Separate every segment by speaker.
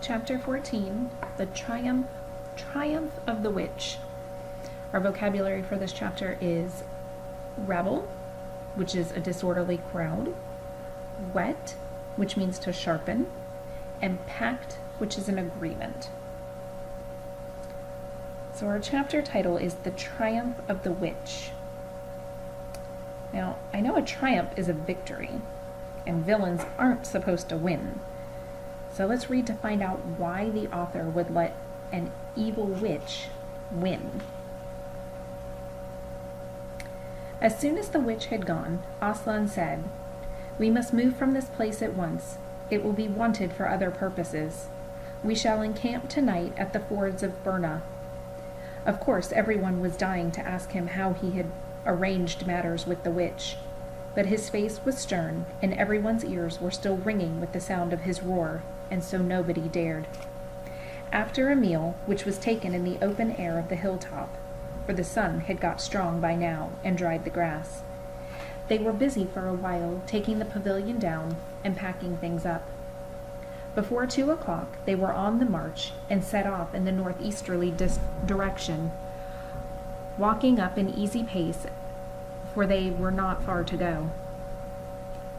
Speaker 1: Chapter 14, the triumph of the witch. Our vocabulary for this chapter is rabble, which is a disorderly crowd, whet, which means to sharpen, and pact, which is an agreement. So our chapter title is The Triumph of the Witch. Now, I know a triumph is a victory, and villains aren't supposed to win. So let's read to find out why the author would let an evil witch win. As soon as the witch had gone, Aslan said, "We must move from this place at once. It will be wanted for other purposes. We shall encamp tonight at the fords of Burna." Of course, everyone was dying to ask him how he had arranged matters with the witch, but his face was stern, and everyone's ears were still ringing with the sound of his roar, and so nobody dared. After a meal, which was taken in the open air of the hilltop, for the sun had got strong by now and dried the grass, they were busy for a while taking the pavilion down and packing things up. Before 2 o'clock, they were on the march and set off in the northeasterly direction, walking up an easy pace, for they were not far to go.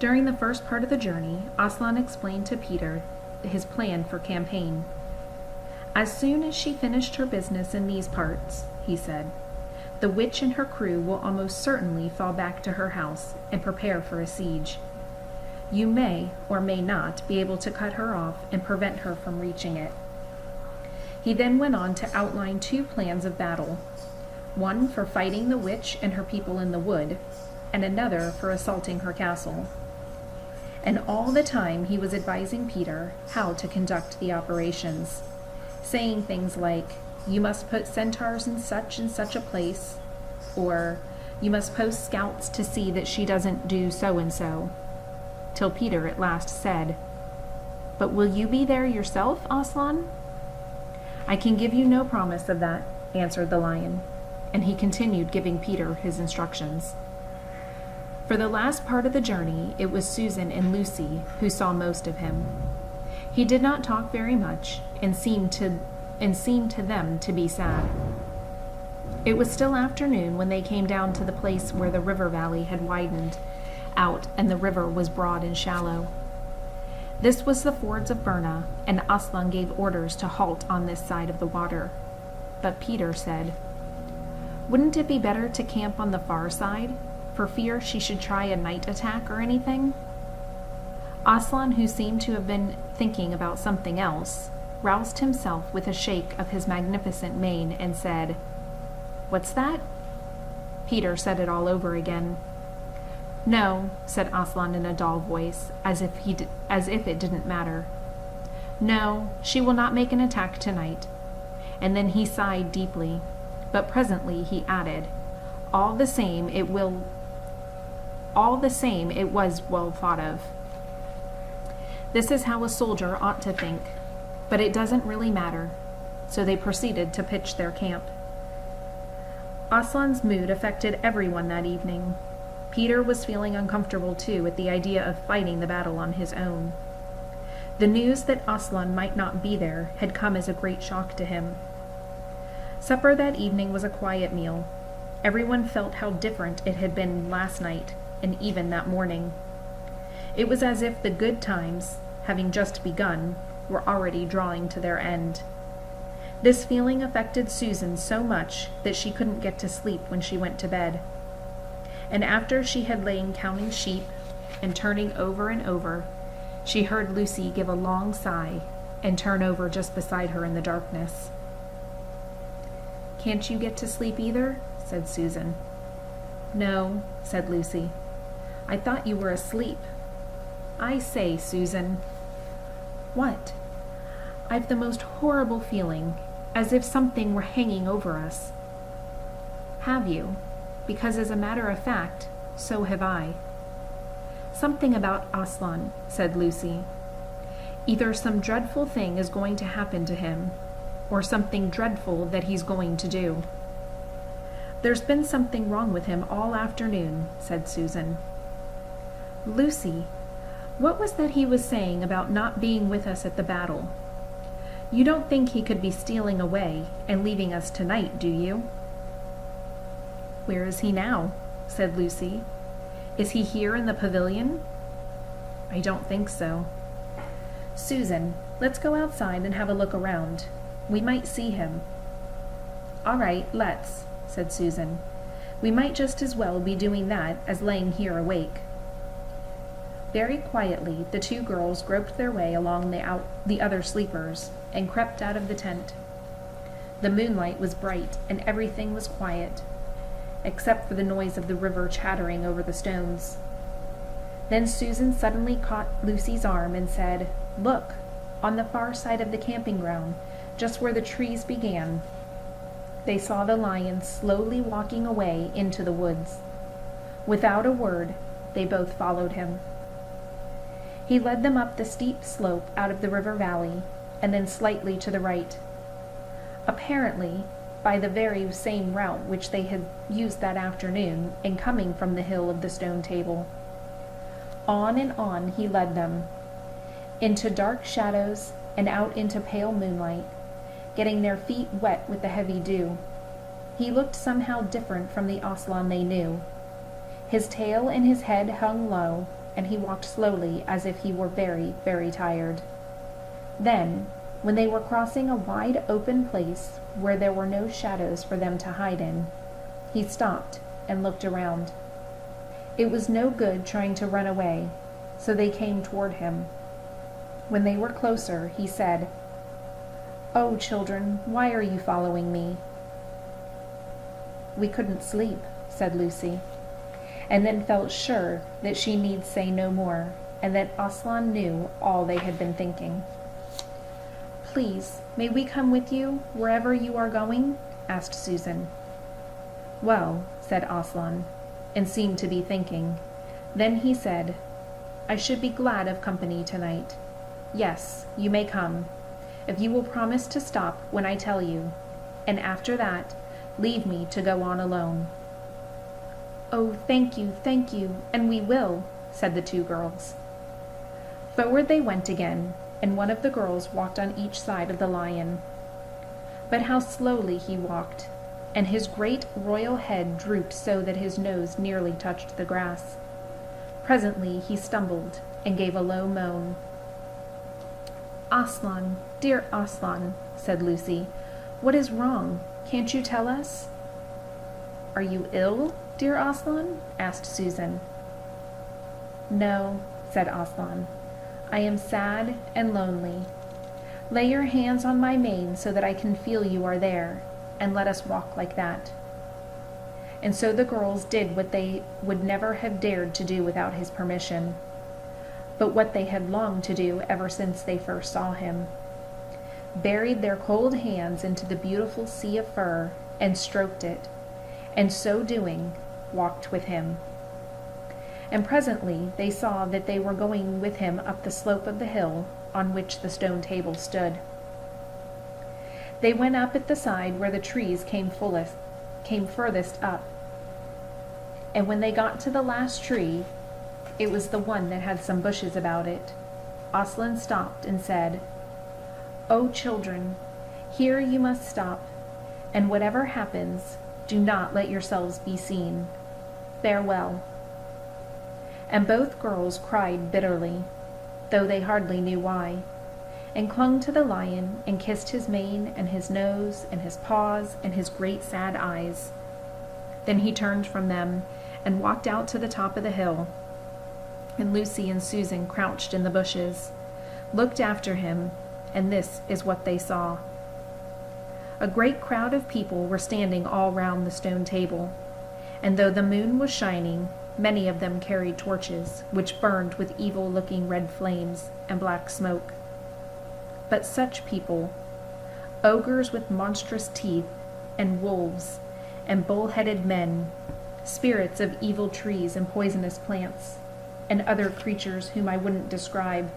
Speaker 1: During the first part of the journey, Aslan explained to Peter his plan for campaign. "As soon as she finished her business in these parts," he said, "the witch and her crew will almost certainly fall back to her house and prepare for a siege. You may or may not be able to cut her off and prevent her from reaching it." He then went on to outline 2 plans of battle, one for fighting the witch and her people in the wood, and another for assaulting her castle. And all the time he was advising Peter how to conduct the operations, saying things like, "You must put centaurs in such and such a place," or "You must post scouts to see that she doesn't do so and so," till Peter at last said, "But will you be there yourself, Aslan?" "I can give you no promise of that," answered the lion, and he continued giving Peter his instructions. For the last part of the journey, it was Susan and Lucy who saw most of him. He did not talk very much, and seemed to them to be sad. It was still afternoon when they came down to the place where the river valley had widened out and the river was broad and shallow. This was the fords of Burna, and Aslan gave orders to halt on this side of the water. But Peter said, "Wouldn't it be better to camp on the far side, for fear she should try a night attack or anything?" Aslan, who seemed to have been thinking about something else, roused himself with a shake of his magnificent mane and said, "What's that?" Peter said it all over again. "No," said Aslan in a dull voice, as if it didn't matter. "No, she will not make an attack tonight." And then he sighed deeply, but presently he added, All the same, it was well thought of. This is how a soldier ought to think, but it doesn't really matter." So they proceeded to pitch their camp. Aslan's mood affected everyone that evening. Peter was feeling uncomfortable too at the idea of fighting the battle on his own. The news that Aslan might not be there had come as a great shock to him. Supper that evening was a quiet meal. Everyone felt how different it had been last night, and even that morning. It was as if the good times, having just begun, were already drawing to their end. This feeling affected Susan so much that she couldn't get to sleep when she went to bed. And after she had lain counting sheep and turning over and over, she heard Lucy give a long sigh and turn over just beside her in the darkness. "Can't you get to sleep either?" said Susan. "No," said Lucy. "I thought you were asleep." "I say, Susan." "What?" "I've the most horrible feeling, as if something were hanging over us." "Have you? Because as a matter of fact, so have I." "Something about Aslan," said Lucy. "Either some dreadful thing is going to happen to him, or something dreadful that he's going to do." "There's been something wrong with him all afternoon," said Susan. "Lucy, what was that he was saying about not being with us at the battle?" You don't think he could be stealing away and leaving us tonight, do you?" "Where is he now?" said Lucy. "Is he here in the pavilion?" "I don't think so." "Susan, let's go outside and have a look around. We might see him." "All right, let's," said Susan. "We might just as well be doing that as laying here awake." Very quietly, the two girls groped their way along the other sleepers and crept out of the tent. The moonlight was bright and everything was quiet, except for the noise of the river chattering over the stones. Then Susan suddenly caught Lucy's arm and said, "Look, on the far side of the camping ground, just where the trees began." They saw the lion slowly walking away into the woods. Without a word, they both followed him. He led them up the steep slope out of the river valley, and then slightly to the right. Apparently, by the very same route which they had used that afternoon in coming from the hill of the stone table. On and on he led them, into dark shadows and out into pale moonlight, getting their feet wet with the heavy dew. He looked somehow different from the Aslan they knew. His tail and his head hung low, and he walked slowly as if he were very, very tired. Then, when they were crossing a wide open place where there were no shadows for them to hide in, he stopped and looked around. It was no good trying to run away, so they came toward him. When they were closer, he said, "Oh, children, why are you following me?" "We couldn't sleep," said Lucy, and then felt sure that she need say no more, and that Aslan knew all they had been thinking. "Please, may we come with you, wherever you are going?" asked Susan. "Well," said Aslan, and seemed to be thinking. Then he said, "I should be glad of company tonight. Yes, you may come, if you will promise to stop when I tell you, and after that, leave me to go on alone." "Oh, thank you, and we will," said the two girls. Forward they went again, and one of the girls walked on each side of the lion. But how slowly he walked, and his great royal head drooped so that his nose nearly touched the grass. Presently he stumbled and gave a low moan. "Aslan, dear Aslan," said Lucy, "what is wrong? Can't you tell us?" "Are you ill, dear Aslan?" asked Susan. "No," said Aslan. "I am sad and lonely. Lay your hands on my mane so that I can feel you are there, and let us walk like that." And so the girls did what they would never have dared to do without his permission, but what they had longed to do ever since they first saw him. Buried their cold hands into the beautiful sea of fur and stroked it, and so doing, walked with him. And presently they saw that they were going with him up the slope of the hill on which the stone table stood. They went up at the side where the trees came furthest up, and when they got to the last tree, it was the one that had some bushes about it, Aslan stopped and said, "Oh, children, here you must stop, and whatever happens, do not let yourselves be seen. Farewell." And both girls cried bitterly, though they hardly knew why, and clung to the lion and kissed his mane and his nose and his paws and his great sad eyes. Then he turned from them and walked out to the top of the hill, and Lucy and Susan crouched in the bushes, looked after him, and this is what they saw. A great crowd of people were standing all round the stone table, and though the moon was shining, many of them carried torches, which burned with evil-looking red flames and black smoke. But such people, ogres with monstrous teeth, and wolves, and bull-headed men, spirits of evil trees and poisonous plants, and other creatures whom I wouldn't describe,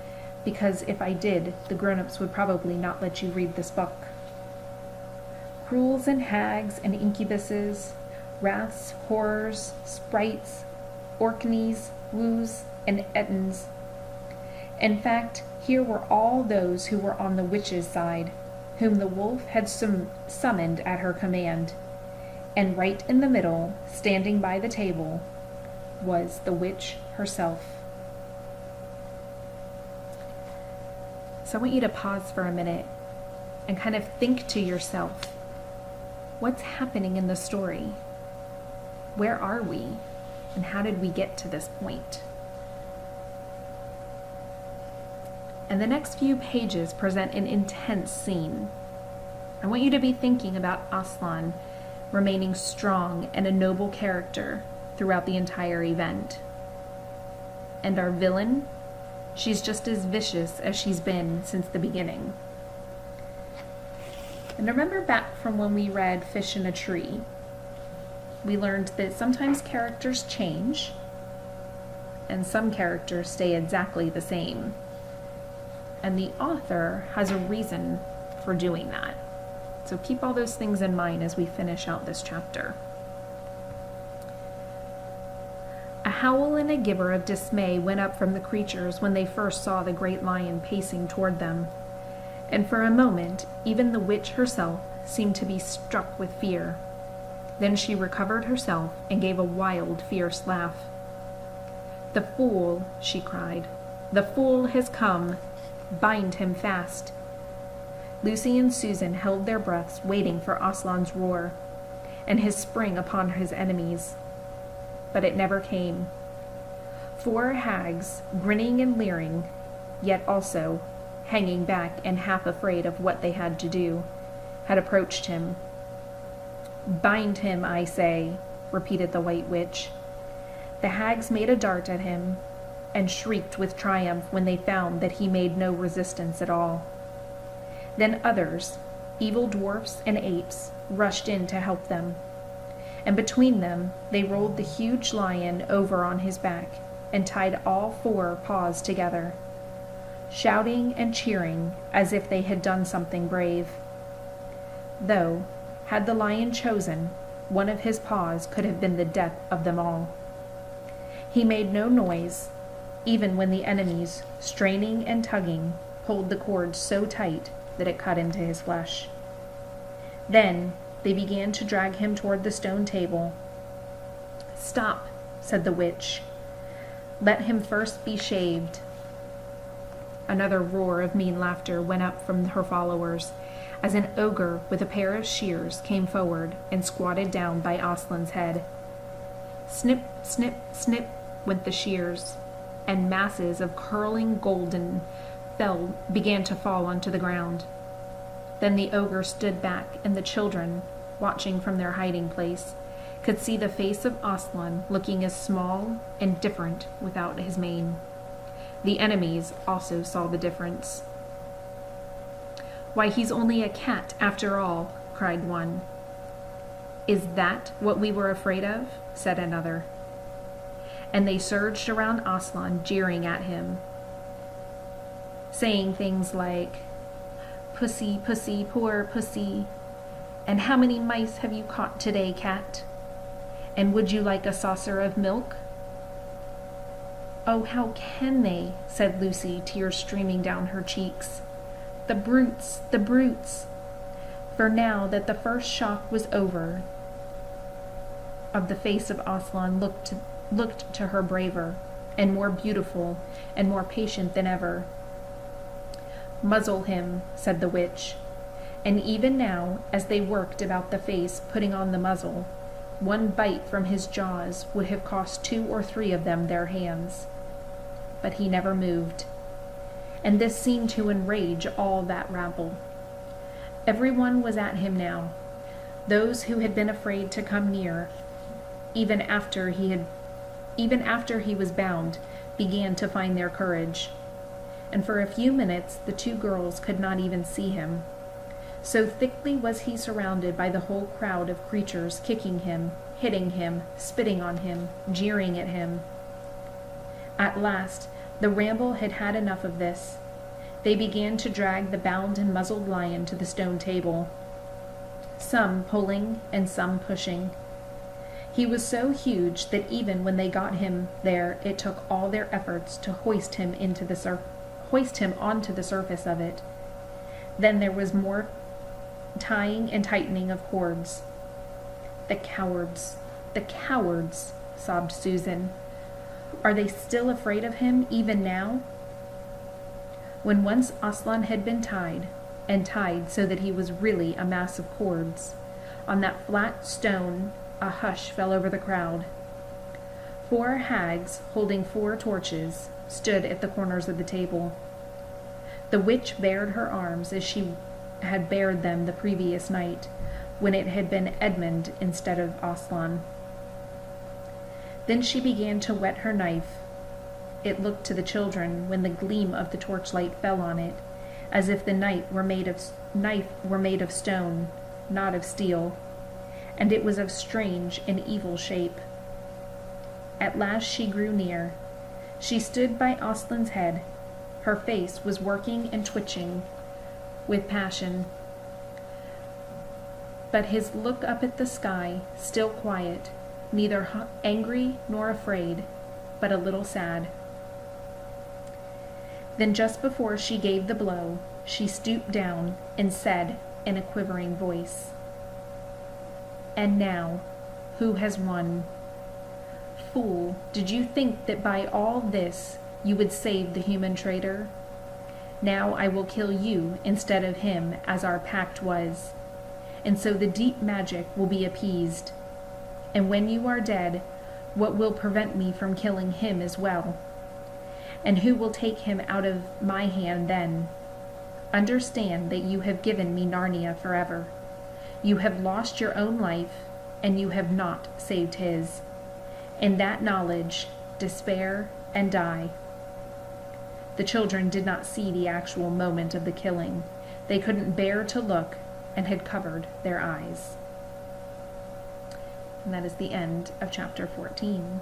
Speaker 1: because if I did, the grown-ups would probably not let you read this book. Cruels and hags and incubuses, wraths, horrors, sprites, orkneys, woos, and ettins. In fact, Here were all those who were on the witch's side, whom the wolf had summoned at her command. And right in the middle, standing by the table, was the witch herself. So I want you to pause for a minute and kind of think to yourself, what's happening in the story? Where are we? And how did we get to this point? And the next few pages present an intense scene. I want you to be thinking about Aslan remaining strong and a noble character throughout the entire event. And our villain, she's just as vicious as she's been since the beginning. And remember back from when we read Fish in a Tree, we learned that sometimes characters change and some characters stay exactly the same. And the author has a reason for doing that. So keep all those things in mind as we finish out this chapter. A howl and a gibber of dismay went up from the creatures when they first saw the great lion pacing toward them. And for a moment, even the witch herself seemed to be struck with fear. Then she recovered herself and gave a wild, fierce laugh. "The fool," she cried. "The fool has come. Bind him fast." Lucy and Susan held their breaths, waiting for Aslan's roar and his spring upon his enemies. But it never came. 4 hags, grinning and leering, yet also hanging back and half afraid of what they had to do, had approached him. "Bind him, I say," repeated the White Witch. The hags made a dart at him and shrieked with triumph when they found that he made no resistance at all. Then others, evil dwarfs and apes, rushed in to help them, and between them they rolled the huge lion over on his back and tied all 4 paws together, shouting and cheering as if they had done something brave. Though, had the lion chosen, one of his paws could have been the death of them all. He made no noise, even when the enemies, straining and tugging, pulled the cord so tight that it cut into his flesh. Then they began to drag him toward the stone table. "Stop," said the witch. "Let him first be shaved." Another roar of mean laughter went up from her followers, as an ogre with a pair of shears came forward and squatted down by Aslan's head. Snip, snip, snip went the shears, and masses of curling golden began to fall onto the ground. Then the ogre stood back, and the children, watching from their hiding place, could see the face of Aslan looking as small and different without his mane. The enemies also saw the difference. "Why, he's only a cat after all," cried one. "Is that what we were afraid of?" said another. And they surged around Aslan, jeering at him, saying things like, "Pussy, pussy, poor pussy," and "How many mice have you caught today, cat?" and "Would you like a saucer of milk?" "Oh, how can they?" said Lucy, tears streaming down her cheeks. "The brutes, the brutes!" For now that the first shock was over, of the face of Aslan looked to her braver, and more beautiful, and more patient than ever. "Muzzle him," said the witch, and even now, as they worked about the face, putting on the muzzle, one bite from his jaws would have cost 2 or 3 of them their hands. But he never moved, and this seemed to enrage all that rabble. Everyone was at him now. Those who had been afraid to come near, even after he was bound, began to find their courage. And for a few minutes the 2 girls could not even see him. So thickly was he surrounded by the whole crowd of creatures, kicking him, hitting him, spitting on him, jeering at him. At last, the rabble had had enough of this. They began to drag the bound and muzzled lion to the stone table, some pulling and some pushing. He was so huge that even when they got him there, it took all their efforts to hoist him hoist him onto the surface of it. Then there was more tying and tightening of cords. The cowards, sobbed Susan. Are they still afraid of him, even now? When once Aslan had been tied, and tied so that he was really a mass of cords, on that flat stone a hush fell over the crowd. 4 hags, holding 4 torches, stood at the corners of the table. The witch bared her arms as she had bared them the previous night, when it had been Edmund instead of Aslan. Then she began to whet her knife. It looked to the children, when the gleam of the torchlight fell on it, as if the knife were made of stone, not of steel, and it was of strange and evil shape. At last she grew near. She stood by Aslan's head. Her face was working and twitching with passion, but his look up at the sky, still quiet, neither angry nor afraid, but a little sad. Then just before she gave the blow, she stooped down and said in a quivering voice, "And now, who has won? Fool, did you think that by all this you would save the human traitor? Now I will kill you instead of him, as our pact was, and so the deep magic will be appeased. And when you are dead, what will prevent me from killing him as well? And who will take him out of my hand then? Understand that you have given me Narnia forever. You have lost your own life, and you have not saved his. In that knowledge, despair and die." The children did not see the actual moment of the killing. They couldn't bear to look and had covered their eyes. And that is the end of chapter 14.